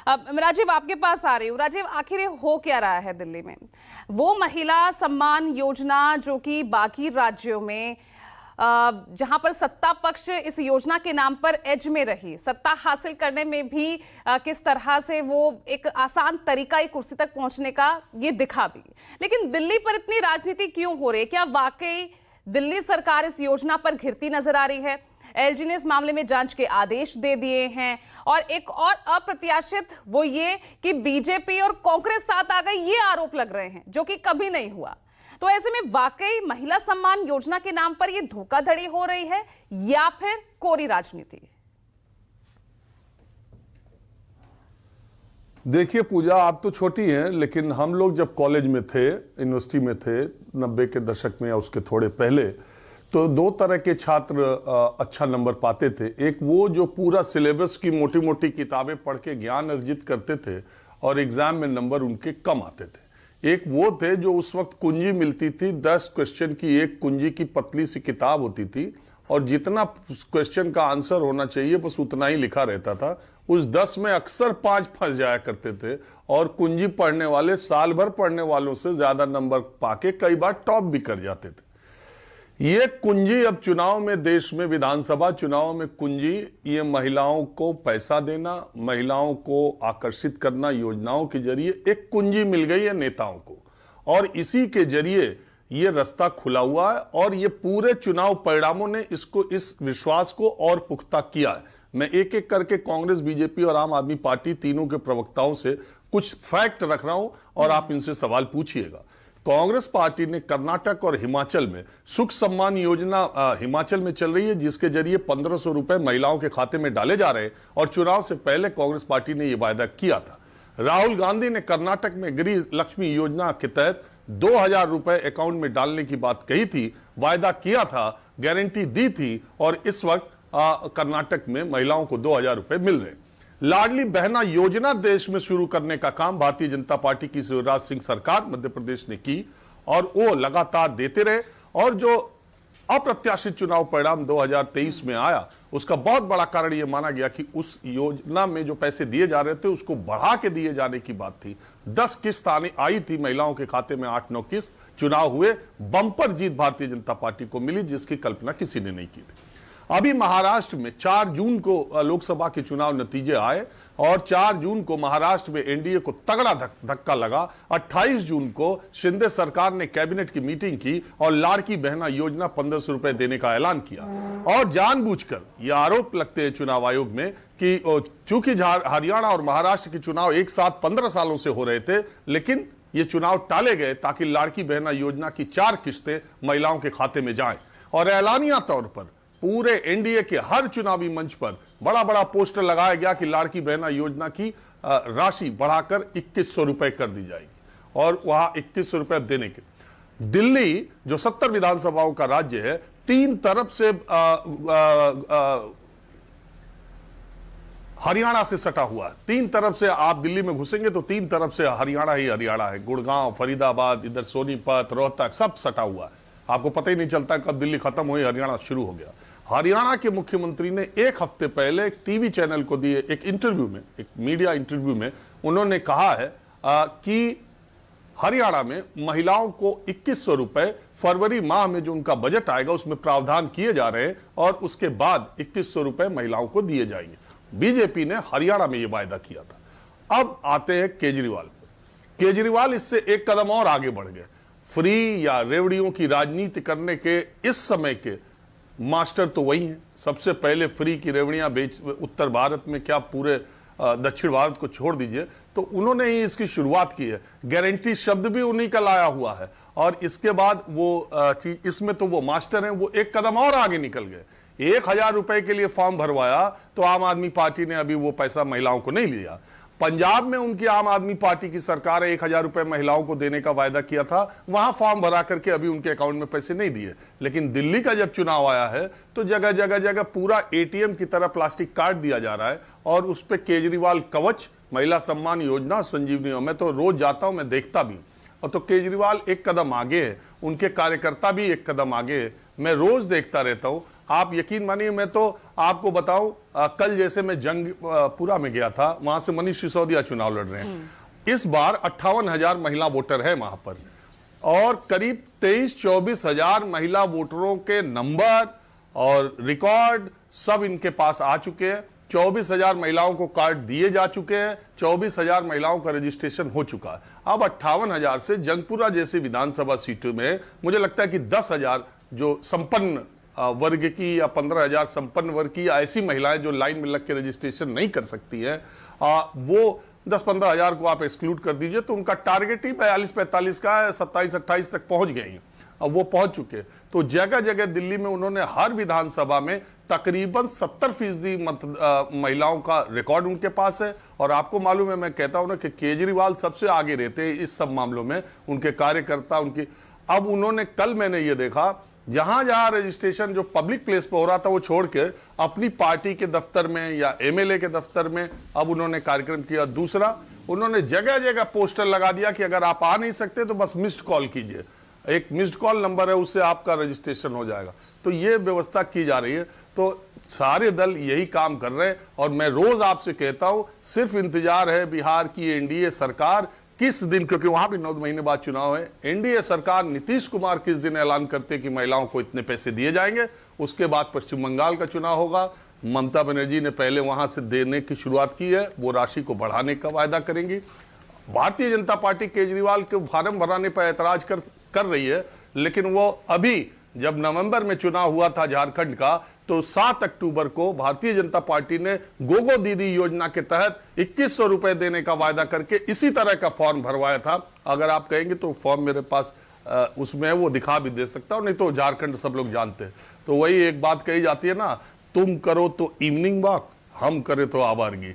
अब राजीव आपके पास आ रही हूँ। राजीव, आखिर ये हो क्या रहा है दिल्ली में? वो महिला सम्मान योजना जो कि बाकी राज्यों में जहां पर सत्ता पक्ष इस योजना के नाम पर एज में रही, सत्ता हासिल करने में भी किस तरह से वो एक आसान तरीका एक कुर्सी तक पहुंचने का ये दिखा भी, लेकिन दिल्ली पर इतनी राजनीति क्यों हो रही है? क्या वाकई दिल्ली सरकार इस योजना पर घिरती नजर आ रही है? एलजी ने इस मामले में जांच के आदेश दे दिए हैं और एक और अप्रत्याशित वो ये कि बीजेपी और कांग्रेस साथ आ गई, ये आरोप लग रहे हैं जो कि कभी नहीं हुआ। तो ऐसे में वाकई महिला सम्मान योजना के नाम पर ये धोखाधड़ी हो रही है या फिर कोरी राजनीति? देखिए पूजा, आप तो छोटी हैं, लेकिन हम लोग जब कॉलेज में थे, यूनिवर्सिटी में थे 90 के दशक में या उसके थोड़े पहले, तो दो तरह के छात्र अच्छा नंबर पाते थे। एक वो जो पूरा सिलेबस की मोटी मोटी किताबें पढ़ के ज्ञान अर्जित करते थे और एग्जाम में नंबर उनके कम आते थे। एक वो थे जो उस वक्त कुंजी मिलती थी, 10 क्वेश्चन की एक कुंजी की पतली सी किताब होती थी और जितना क्वेश्चन का आंसर होना चाहिए बस उतना ही लिखा रहता था। उस 10 में अक्सर 5 फंस जाया करते थे और कुंजी पढ़ने वाले साल भर पढ़ने वालों से ज्यादा नंबर पाके कई बार टॉप भी कर जाते थे। ये कुंजी अब चुनाव में, देश में विधानसभा चुनाव में कुंजी, ये महिलाओं को पैसा देना, महिलाओं को आकर्षित करना, योजनाओं के जरिए एक कुंजी मिल गई है नेताओं को और इसी के जरिए ये रास्ता खुला हुआ है और ये पूरे चुनाव परिणामों ने इसको, इस विश्वास को और पुख्ता किया है। मैं एक एक करके कांग्रेस, बीजेपी और आम आदमी पार्टी तीनों के प्रवक्ताओं से कुछ फैक्ट रख रहा हूं और आप इनसे सवाल पूछिएगा। कांग्रेस पार्टी ने कर्नाटक और हिमाचल में सुख सम्मान योजना हिमाचल में चल रही है, जिसके जरिए 1500 रुपए महिलाओं के खाते में डाले जा रहे हैं और चुनाव से पहले कांग्रेस पार्टी ने यह वायदा किया था। राहुल गांधी ने कर्नाटक में गृह लक्ष्मी योजना के तहत 2000 रुपए अकाउंट में डालने की बात कही थी, वायदा किया था, गारंटी दी थी और इस वक्त कर्नाटक में महिलाओं को 2000 रुपए मिल रहे हैं। लाडली बहना योजना देश में शुरू करने का काम भारतीय जनता पार्टी की शिवराज सिंह सरकार मध्य प्रदेश ने की और वो लगातार देते रहे और जो अप्रत्याशित चुनाव परिणाम 2023 में आया उसका बहुत बड़ा कारण यह माना गया कि उस योजना में जो पैसे दिए जा रहे थे उसको बढ़ा के दिए जाने की बात थी। 10 किस्त आई थी महिलाओं के खाते में, 8-9 किस्त चुनाव हुए, बंपर जीत भारतीय जनता पार्टी को मिली जिसकी कल्पना किसी ने नहीं की थी। अभी महाराष्ट्र में 4 जून को लोकसभा के चुनाव नतीजे आए और 4 जून को महाराष्ट्र में एनडीए को तगड़ा धक्का लगा। 28 जून को शिंदे सरकार ने कैबिनेट की मीटिंग की और लाड़की बहना योजना 1500 रुपए देने का ऐलान किया और जानबूझकर यह आरोप लगते हैं चुनाव आयोग में कि चूंकि हरियाणा और महाराष्ट्र के चुनाव एक साथ 15 सालों से हो रहे थे, लेकिन ये चुनाव टाले गए ताकि लाड़की बहना योजना की 4 किस्तें महिलाओं के खाते में जाएं और ऐलानिया तौर पर पूरे एनडीए के हर चुनावी मंच पर बड़ा बड़ा पोस्टर लगाया गया कि लाड़की बहना योजना की राशि बढ़ाकर 2100 रुपए कर दी जाएगी और वहां 2100 रुपए देने के। दिल्ली जो 70 विधानसभाओं का राज्य है, 3 तरफ से हरियाणा से सटा हुआ है। 3 तरफ से आप दिल्ली में घुसेंगे तो 3 तरफ से हरियाणा ही हरियाणा है। गुड़गांव, फरीदाबाद, इधर सोनीपत, रोहतक सब सटा हुआ है। आपको पता ही नहीं चलता कब दिल्ली खत्म हुई, हरियाणा शुरू हो गया। हरियाणा के मुख्यमंत्री ने एक हफ्ते पहले एक टीवी चैनल को दिए एक इंटरव्यू में, एक मीडिया इंटरव्यू में उन्होंने कहा है कि हरियाणा में महिलाओं को 2100 रुपए फरवरी माह में जो उनका बजट आएगा उसमें प्रावधान किए जा रहे हैं और उसके बाद 2100 रुपए महिलाओं को दिए जाएंगे। बीजेपी ने हरियाणा में यह वायदा किया था। अब आते हैं केजरीवाल। केजरीवाल इससे एक कदम और आगे बढ़ गए। फ्री या रेवड़ियों की राजनीति करने के इस समय के मास्टर तो वही हैं। सबसे पहले फ्री की रेवड़ियां बेच, उत्तर भारत में क्या पूरे दक्षिण भारत को छोड़ दीजिए, तो उन्होंने ही इसकी शुरुआत की है। गारंटी शब्द भी उन्हीं का लाया हुआ है और इसके बाद वो चीज, इसमें तो वो मास्टर हैं, वो एक कदम और आगे निकल गए। 1000 रुपए के लिए फॉर्म भरवाया तो आम आदमी पार्टी ने अभी वो पैसा महिलाओं को नहीं लिया। पंजाब में उनकी आम आदमी पार्टी की सरकार है, 1000 रुपए महिलाओं को देने का वायदा किया था, वहां फॉर्म भरा करके अभी उनके अकाउंट में पैसे नहीं दिए। लेकिन दिल्ली का जब चुनाव आया है तो जगह जगह जगह पूरा एटीएम की तरह प्लास्टिक काट दिया जा रहा है और उस पर केजरीवाल कवच, महिला सम्मान योजना, संजीवनी, मैं तो रोज जाता हूं, मैं देखता भी, और तो केजरीवाल एक कदम आगे है, उनके कार्यकर्ता भी एक कदम आगे है। मैं रोज देखता रहता हूं आप यकीन मानिए, मैं तो आपको बताऊं, कल जैसे मैं जंगपुरा में गया था, वहां से मनीष सिसोदिया चुनाव लड़ रहे हैं। इस बार 58,000 महिला वोटर है वहां पर, और करीब 23-24 हजार महिला वोटरों के नंबर और रिकॉर्ड सब इनके पास आ चुके हैं। 24,000 महिलाओं को कार्ड दिए जा चुके हैं, 24,000 महिलाओं का रजिस्ट्रेशन हो चुका है। अब 58,000 से जंगपुरा जैसी विधानसभा सीटों में मुझे लगता है कि 10,000 जो संपन्न वर्ग की या 15,000 संपन्न वर्ग की या ऐसी महिलाएं जो लाइन में लग के रजिस्ट्रेशन नहीं कर सकती है, वो 10-15 हजार को आप एक्सक्लूड कर दीजिए तो उनका टारगेट ही 42-45 का है, 27-28 तक पहुंच गए हैं। अब वो पहुंच चुके। तो जगह जगह दिल्ली में उन्होंने हर विधानसभा में तकरीबन 70% महिलाओं का रिकॉर्ड उनके पास है। और आपको मालूम है, मैं कहता हूं ना कि केजरीवाल सबसे आगे रहते हैं इस सब मामलों में, उनके कार्यकर्ता उनकी। अब उन्होंने, कल मैंने ये देखा, जहां जहां रजिस्ट्रेशन जो पब्लिक प्लेस पे हो रहा था वो छोड़ के अपनी पार्टी के दफ्तर में या एमएलए के दफ्तर में अब उन्होंने कार्यक्रम किया। दूसरा, उन्होंने जगह जगह पोस्टर लगा दिया कि अगर आप आ नहीं सकते तो बस मिस्ड कॉल कीजिए, एक मिस्ड कॉल नंबर है, उससे आपका रजिस्ट्रेशन हो जाएगा। तो ये व्यवस्था की जा रही है। तो सारे दल यही काम कर रहे हैं। और मैं रोज आपसे कहता हूं, सिर्फ इंतजार है बिहार की एनडीए सरकार किस दिन, क्योंकि वहां भी 9 महीने बाद चुनाव है, एनडीए सरकार नीतीश कुमार किस दिन ऐलान करते कि महिलाओं को इतने पैसे दिए जाएंगे। उसके बाद पश्चिम बंगाल का चुनाव होगा। ममता बनर्जी ने पहले वहां से देने की शुरुआत की है, वो राशि को बढ़ाने का वायदा करेंगी। भारतीय जनता पार्टी केजरीवाल के फार्म भराने पर ऐतराज कर रही है, लेकिन वो अभी जब नवंबर में चुनाव हुआ था झारखंड का, तो 7 अक्टूबर को भारतीय जनता पार्टी ने गोगो दीदी योजना के तहत 2100 रुपए देने का वायदा करके इसी तरह का फॉर्म भरवाया था। अगर आप कहेंगे तो फॉर्म मेरे पास उसमें वो दिखा भी दे सकता हूं, नहीं तो झारखंड सब लोग जानते हैं। तो वही एक बात कही जाती है ना, तुम करो तो इवनिंग वॉक, हम करें तो आवारगी।